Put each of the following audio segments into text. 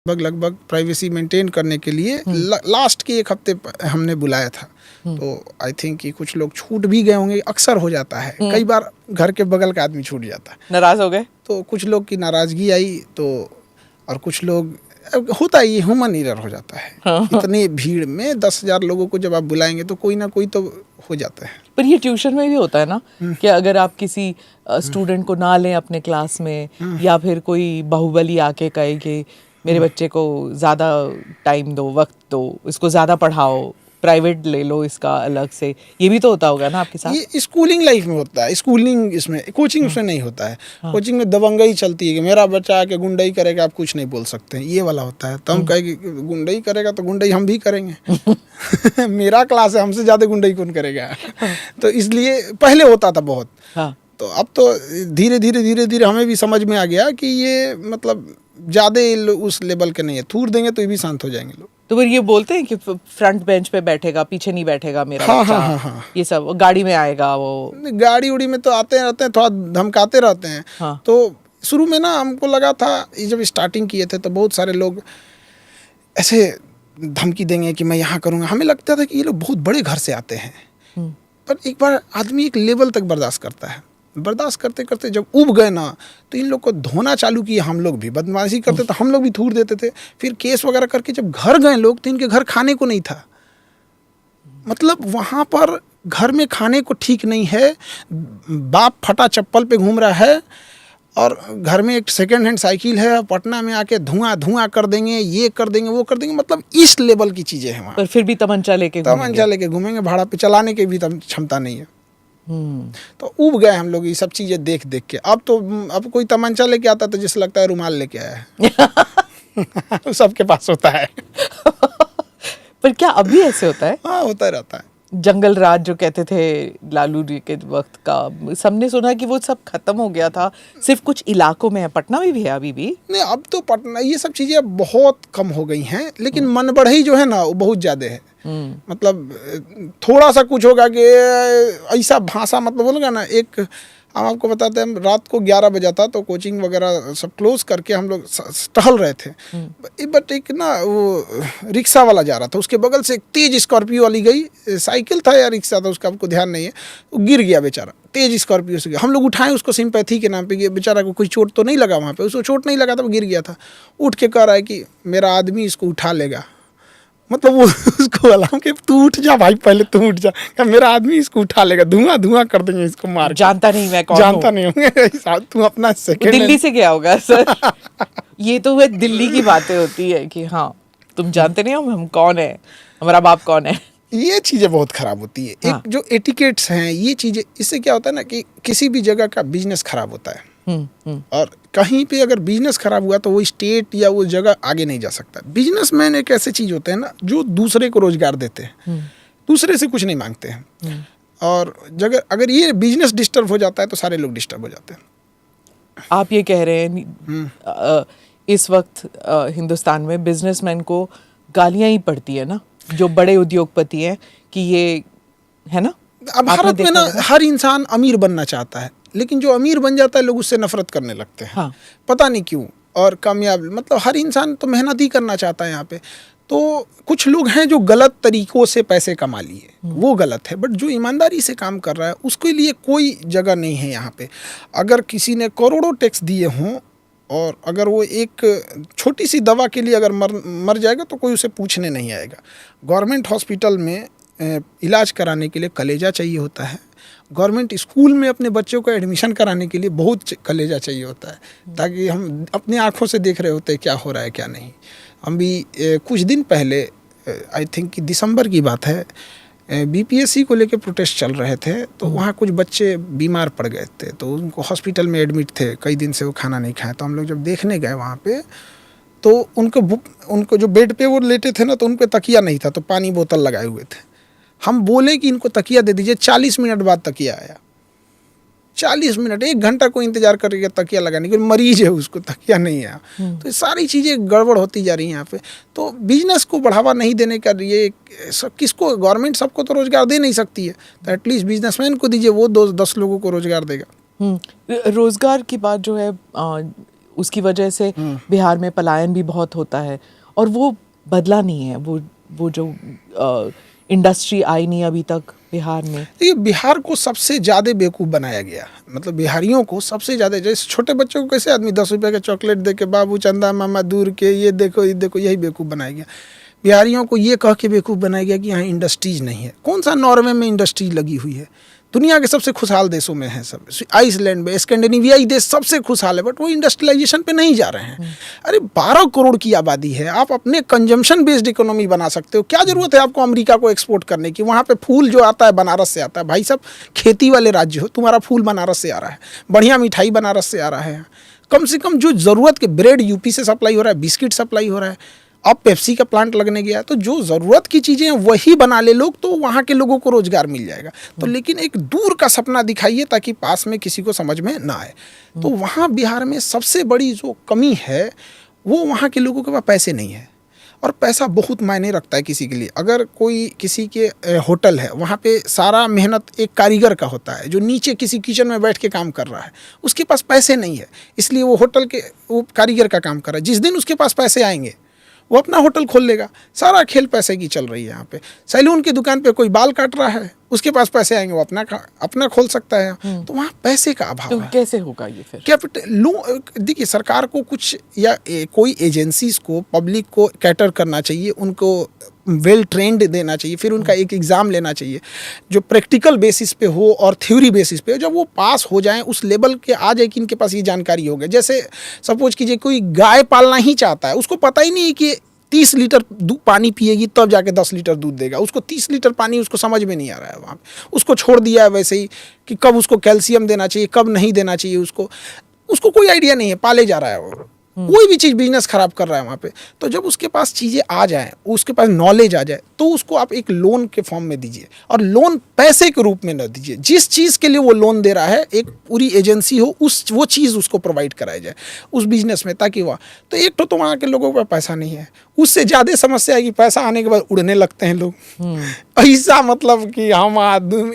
लगभग privacy maintain करने के लिए लास्ट के एक हफ्ते हमने बुलाया था। तो आई थिंक कि कुछ लोग छूट भी गए होंगे, अक्सर हो जाता है, कई बार घर के बगल का आदमी छूट जाता है, नाराज हो गए तो कुछ लोग की नाराजगी आई, तो और कुछ लोग होता है, ये ह्यूमन एरर हो जाता है। हाँ। इतनी भीड़ में 10,000 लोगों को जब आप बुलाएंगे तो कोई ना कोई तो हो जाता है। पर ये ट्यूशन में भी होता है ना कि अगर आप किसी स्टूडेंट को ना लें अपने क्लास में, या फिर कोई बाहुबली आके कहे कि मेरे बच्चे को ज़्यादा टाइम दो, वक्त दो, इसको ज़्यादा पढ़ाओ, प्राइवेट ले लो इसका अलग से, ये भी तो होता होगा ना आपके साथ? ये स्कूलिंग लाइफ में होता है, स्कूलिंग इसमें, कोचिंग उसमें नहीं होता है। कोचिंग में दबंगई चलती है कि मेरा बच्चा आके गुंडई करेगा, आप कुछ नहीं बोल सकते हैं, ये वाला होता है। तो हम कहेंगे गुंडई करेगा तो गुंडई हम भी करेंगे। मेरा क्लास है, हमसे ज़्यादा गुंडई कौन करेगा? तो इसलिए पहले होता था बहुत। तो अब तो धीरे धीरे हमें भी समझ में आ गया कि ये मतलब ज़्यादा उस लेवल के नहीं है, थूर देंगे तो ये भी शांत हो जाएंगे लोग। तो फिर ये बोलते हैं कि फ्रंट बेंच पे बैठेगा, पीछे नहीं बैठेगा मेरा बच्चा। हाँ। ये सब गाड़ी में आएगा, वो गाड़ी उड़ी में तो आते रहते हैं, थोड़ा धमकाते रहते हैं। हाँ। तो शुरू में ना हमको लगा था, ये जब स्टार्टिंग किए थे तो बहुत सारे लोग ऐसे धमकी देंगे कि मैं यहाँ करूँगा, हमें लगता था कि ये लोग बहुत बड़े घर से आते हैं। पर एक बार आदमी एक लेवल तक बर्दाश्त करता है, बर्दाश्त करते करते जब उब गए ना, तो इन लोग को धोना चालू किया। हम लोग भी बदमाशी करते तो हम लोग भी थूर देते थे। फिर केस वगैरह करके जब घर गए लोग, तो इनके घर खाने को नहीं था। मतलब वहाँ पर घर में खाने को ठीक नहीं है, बाप फटा चप्पल पे घूम रहा है, और घर में एक सेकेंड हैंड साइकिल है, पटना में आके धुआं कर देंगे, ये कर देंगे, वो कर देंगे, मतलब इस लेवल की चीज़ें हैं वहाँ। पर फिर भी तमंचा लेके घूमेंगे, भाड़ा पे चलाने की भी क्षमता नहीं है। तो उब गए हम लोग ये सब चीजें देख के। अब कोई तमंचा लेके आता तो जैसे लगता है रुमाल लेके आया है। सबके पास होता है। पर क्या अभी ऐसे होता है? हाँ, होता रहता है। जंगल राज जो कहते थे लालू जी के वक्त का, सबने सुना कि वो सब खत्म हो गया था, सिर्फ कुछ इलाकों में है। पटना में भी है अभी भी? नहीं, अब तो पटना ये सब चीजें बहुत कम हो गई हैं, लेकिन मन बढ़ई जो है ना वो बहुत ज्यादा है। मतलब थोड़ा सा कुछ होगा कि ऐसा भाषा, मतलब बोलेगा ना, एक हम आपको बताते हैं, रात को 11 बजा था तो कोचिंग वगैरह सब क्लोज करके हम लोग टहल रहे थे। बट एक ना वो रिक्शा वाला जा रहा था, उसके बगल से एक तेज स्कॉर्पियो वाली गई, साइकिल था या रिक्शा था उसका हमको ध्यान नहीं है, वो गिर गया बेचारा, तेज स्कॉर्पियो से गया। हम लोग उठाए उसको सिंपैथी के नाम पे, बेचारा को कोई चोट तो नहीं लगा वहाँ पे, उसको चोट नहीं लगा था, वो गिर गया था। उठ के कह रहा है कि मेरा आदमी इसको उठा लेगा। मतलब वो उसको बोला कि तू उठ जा भाई, पहले तू उठ जा, क्या मेरा आदमी इसको उठा लेगा, धुआं कर देंगे इसको मार। जानता नहीं मैं कौन जानता नहीं होंगे तू अपना सेकंड दिल्ली से गया होगा सर। ये तो वह दिल्ली की बातें होती है कि हाँ तुम जानते नहीं हो हम कौन है, हमारा बाप कौन है। ये चीज़ें बहुत खराब होती है। हाँ। एक जो एटिकेट्स हैं, ये चीज़ें, इससे क्या होता है ना कि किसी भी जगह का बिजनेस खराब होता है। और कहीं पे अगर बिजनेस खराब हुआ तो वो स्टेट या वो जगह आगे नहीं जा सकता। बिजनेसमैन एक ऐसे चीज होते हैं ना जो दूसरे को रोजगार देते हैं, दूसरे से कुछ नहीं मांगते हैं। और अगर ये बिजनेस डिस्टर्ब हो जाता है तो सारे लोग डिस्टर्ब हो जाते हैं। आप ये कह रहे हैं इस वक्त हिंदुस्तान में बिजनेसमैन को गालियां ही पड़ती है ना, जो बड़े उद्योगपति हैं, कि ये है ना। अब भारत में ना हर इंसान अमीर बनना चाहता है, लेकिन जो अमीर बन जाता है लोग उससे नफरत करने लगते हैं। हाँ। पता नहीं क्यों। और कामयाब, मतलब हर इंसान तो मेहनत ही करना चाहता है यहाँ पे। तो कुछ लोग हैं जो गलत तरीकों से पैसे कमा लिए, वो गलत है। बट जो ईमानदारी से काम कर रहा है उसके लिए कोई जगह नहीं है यहाँ पे। अगर किसी ने करोड़ों टैक्स दिए हों और अगर वो एक छोटी सी दवा के लिए अगर मर जाएगा तो कोई उसे पूछने नहीं आएगा। गवर्नमेंट हॉस्पिटल में इलाज कराने के लिए कलेजा चाहिए होता है। गवर्नमेंट स्कूल में अपने बच्चों को एडमिशन कराने के लिए बहुत कलेजा चाहिए होता है, ताकि हम अपनी आंखों से देख रहे होते हैं क्या हो रहा है क्या नहीं। हम भी कुछ दिन पहले, आई थिंक कि दिसंबर की बात है, बीपीएससी को लेके प्रोटेस्ट चल रहे थे। तो वहाँ कुछ बच्चे बीमार पड़ गए थे, तो उनको हॉस्पिटल में एडमिट थे, कई दिन से वो खाना नहीं खाए। तो हम लोग जब देखने गए वहाँ पे, तो उनको जो बेड पे वो लेटे थे ना, तो उन पर तकिया नहीं था, तो पानी बोतल लगाए हुए थे। हम बोले कि इनको तकिया दे दीजिए, 40 मिनट बाद तकिया आया। 40 मिनट, 1 घंटा को इंतजार करके तकिया लगाने के, मरीज है उसको तकिया नहीं आया। तो ये सारी चीज़ें गड़बड़ होती जा रही हैं यहाँ पे। तो बिजनेस को बढ़ावा नहीं देने का ये किसको, गवर्नमेंट सबको तो रोजगार दे नहीं सकती है, तो एटलीस्ट बिजनेसमैन को दीजिए, वो 10 लोगों को रोजगार देगा। रोजगार की बात जो है उसकी वजह से बिहार में पलायन भी बहुत होता है और वो बदला नहीं है, वो जो इंडस्ट्री आई नहीं अभी तक बिहार में। ये बिहार को सबसे ज़्यादा बेवकूफ़ बनाया गया, मतलब बिहारियों को सबसे ज़्यादा, जैसे छोटे बच्चों को कैसे आदमी 10 रुपये का चॉकलेट दे के बाबू चंदा मामा दूर के ये देखो, यही बेवकूफ़ बनाया गया। बिहारियों को ये कह के बेवकूफ़ बनाया गया कि यहाँ इंडस्ट्रीज नहीं है। कौन सा नॉर्वे में इंडस्ट्रीज लगी हुई है? दुनिया के सबसे खुशहाल देशों में है सब, आइसलैंड में, स्कैंडिनेवियाई देश सबसे खुशहाल है, बट वो इंडस्ट्रियलाइजेशन पे नहीं जा रहे हैं। अरे 12 करोड़ की आबादी है, आप अपने कंजम्पशन बेस्ड इकोनॉमी बना सकते हो। क्या ज़रूरत है आपको अमेरिका को एक्सपोर्ट करने की? वहाँ पे फूल जो आता है बनारस से आता है। भाई साहब, खेती वाले राज्य हो, तुम्हारा फूल बनारस से आ रहा है, बढ़िया मिठाई बनारस से आ रहा है। कम से कम जो ज़रूरत के ब्रेड यूपी से सप्लाई हो रहा है, बिस्किट सप्लाई हो रहा है। अब पेप्सी का प्लांट लगने गया है, तो जो ज़रूरत की चीज़ें हैं वही बना ले लोग, तो वहाँ के लोगों को रोज़गार मिल जाएगा। तो लेकिन एक दूर का सपना दिखाइए ताकि पास में किसी को समझ में ना आए। तो वहाँ बिहार में सबसे बड़ी जो कमी है वो वहाँ के लोगों के पास पैसे नहीं है, और पैसा बहुत मायने रखता है किसी के लिए। अगर कोई किसी के होटल है, वहाँ पे सारा मेहनत एक कारीगर का होता है जो नीचे किसी किचन में बैठ के काम कर रहा है, उसके पास पैसे नहीं है, इसलिए वो होटल के वो कारीगर का काम कर रहा है। जिस दिन उसके पास पैसे आएंगे वो अपना होटल खोल लेगा। सारा खेल पैसे की चल रही है यहाँ पे। सैलून की दुकान पे कोई बाल काट रहा है, उसके पास पैसे आएंगे, वो अपना खोल सकता है। तो वहाँ पैसे का अभाव तो है। कैसे होगा ये फिर? कैपिटल देखिए, सरकार को कुछ या कोई एजेंसीज को पब्लिक को कैटर करना चाहिए, उनको वेल ट्रेंड देना चाहिए, फिर उनका एक एग्ज़ाम लेना चाहिए जो प्रैक्टिकल बेसिस पे हो और थ्योरी बेसिस पे हो। जब वो पास हो जाएं, उस लेवल के आ जाए कि इनके पास ये जानकारी हो गई। जैसे सपोज कीजिए कोई गाय पालना ही चाहता है, उसको पता ही नहीं है कि 30 लीटर पानी पिएगी तब जाके 10 लीटर दूध देगा। उसको 30 लीटर पानी उसको समझ में नहीं आ रहा है। वहाँ पे उसको छोड़ दिया है वैसे ही कि कब उसको कैल्शियम देना चाहिए, कब नहीं देना चाहिए, उसको कोई आइडिया नहीं है, पाले जा रहा है वो। कोई भी चीज़ बिजनेस खराब कर रहा है वहाँ पे। तो जब उसके पास चीज़ें आ जाएं, उसके पास नॉलेज आ जाए, तो उसको आप एक लोन के फॉर्म में दीजिए, और लोन पैसे के रूप में न दीजिए। जिस चीज़ के लिए वो लोन दे रहा है, एक पूरी एजेंसी हो, वो चीज़ उसको प्रोवाइड कराई जाए उस बिजनेस में, ताकि वह तो एक तो वहाँ के लोगों का पैसा नहीं है। उससे ज़्यादा समस्या है कि पैसा आने के बाद उड़ने लगते हैं लोग। ऐसा मतलब कि हम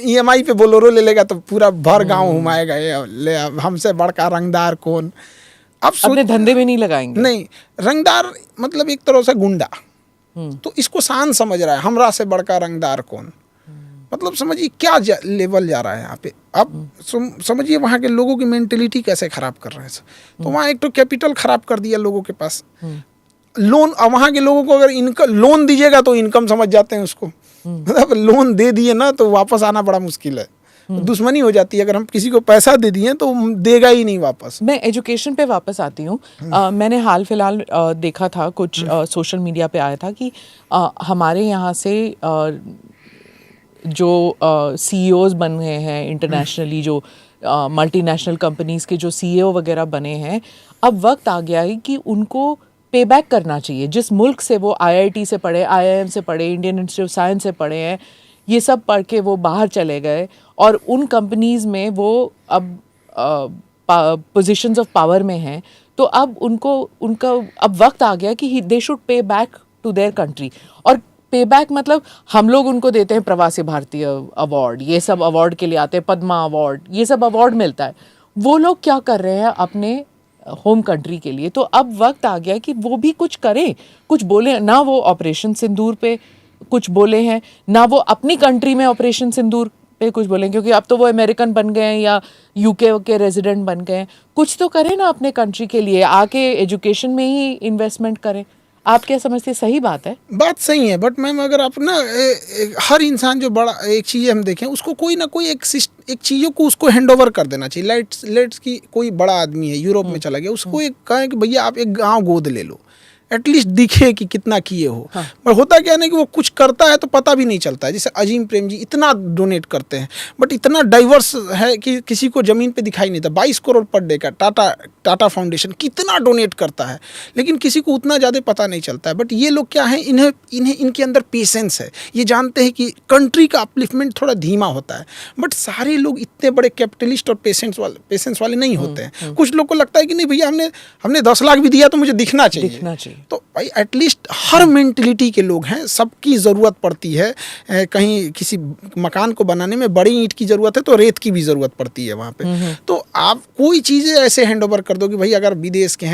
EMI पे बोलेरो ले लेगा तो पूरा भर गाँव घुमाएगा, हमसे बड़का रंगदार कौन। अब अपने धंधे में नहीं लगाएंगे। नहीं, रंगदार मतलब एक तरह से गुंडा, तो इसको शान समझ रहा है, हमरा से बड़का रंगदार कौन। मतलब समझिए क्या लेवल जा रहा है यहाँ पे। अब समझिए वहाँ के लोगों की मेंटेलिटी कैसे खराब कर रहे हैं। तो वहाँ एक तो कैपिटल खराब कर दिया लोगों के पास। लोन, अब वहाँ के लोगों को अगर इनकम लोन दीजिएगा तो इनकम समझ जाते हैं उसको। मतलब लोन दे दिए ना तो वापस आना बड़ा मुश्किल है, दुश्मनी हो जाती है। अगर हम किसी को पैसा दे दिए तो देगा ही नहीं वापस। मैं एजुकेशन पे वापस आती हूँ। मैंने हाल फिलहाल देखा था, कुछ सोशल मीडिया पे आया था कि हमारे यहाँ से जो CEOs बन गए हैं इंटरनेशनली, जो मल्टीनेशनल कंपनीज के जो CEO वगैरह बने हैं, अब वक्त आ गया है कि उनको पे बैक करना चाहिए। जिस मुल्क से वो IIT से पढ़े, IIM से पढ़े, इंडियन इंस्टीट्यूट ऑफ साइंस से पढ़े हैं, ये सब पढ़ के वो बाहर चले गए और उन कंपनीज में वो अब पोजीशंस ऑफ पावर में हैं, तो अब उनका अब वक्त आ गया कि they should pay back to their country. और पे बैक मतलब हम लोग उनको देते हैं प्रवासी भारतीय अवार्ड, ये सब अवार्ड के लिए आते हैं, पद्मा अवार्ड, ये सब अवार्ड मिलता है। वो लोग क्या कर रहे हैं अपने होम कंट्री के लिए? तो अब वक्त आ गया कि वो भी कुछ करें, कुछ बोले ना। वो ऑपरेशन सिंदूर पे कुछ बोले हैं ना, वो अपनी कंट्री में ऑपरेशन सिंदूर पे कुछ बोलें, क्योंकि अब तो वो अमेरिकन बन गए हैं या UK के रेजिडेंट बन गए हैं। कुछ तो करें ना अपने कंट्री के लिए, आके एजुकेशन में ही इन्वेस्टमेंट करें। आप क्या समझते हैं, सही बात है? बात सही है, बट मैम अगर आप ना हर इंसान जो बड़ा एक चीज़ हम देखें, उसको कोई ना कोई एक चीज़ों को उसको हैंड ओवर कर देना चाहिए। लेट्स की कोई बड़ा आदमी है, यूरोप में चला गया, उसको एक कहें कि भैया आप एक गाँव गोद ले लो, एटलीस्ट दिखे कि कितना किए हो। हाँ। पर होता क्या है ना कि वो कुछ करता है तो पता भी नहीं चलता है। जैसे अजीम प्रेम जी इतना डोनेट करते हैं, बट इतना डाइवर्स है कि किसी को ज़मीन पे दिखाई नहीं था। 22 करोड़ पर डे का टाटा फाउंडेशन कितना डोनेट करता है, लेकिन किसी को उतना ज़्यादा पता नहीं चलता है। बट ये लोग क्या है, इनके अंदर पेशेंस है, ये जानते हैं कि कंट्री का अपलिफ्टमेंट थोड़ा धीमा होता है। बट सारे लोग इतने बड़े कैपिटलिस्ट और पेशेंस वाले नहीं होते हैं। कुछ लोग को लगता है कि नहीं भैया हमने 10 लाख भी दिया तो मुझे दिखना चाहिए। तो भाई एटलीस्ट हर मेंटलिटी के लोग हैं, सबकी ज़रूरत पड़ती है। कहीं किसी मकान को बनाने में बड़ी ईंट की ज़रूरत है तो रेत की भी ज़रूरत पड़ती है वहाँ पे। तो आप कोई चीज़ें ऐसे हैंड ओवर कर दो कि भाई अगर विदेश के हैं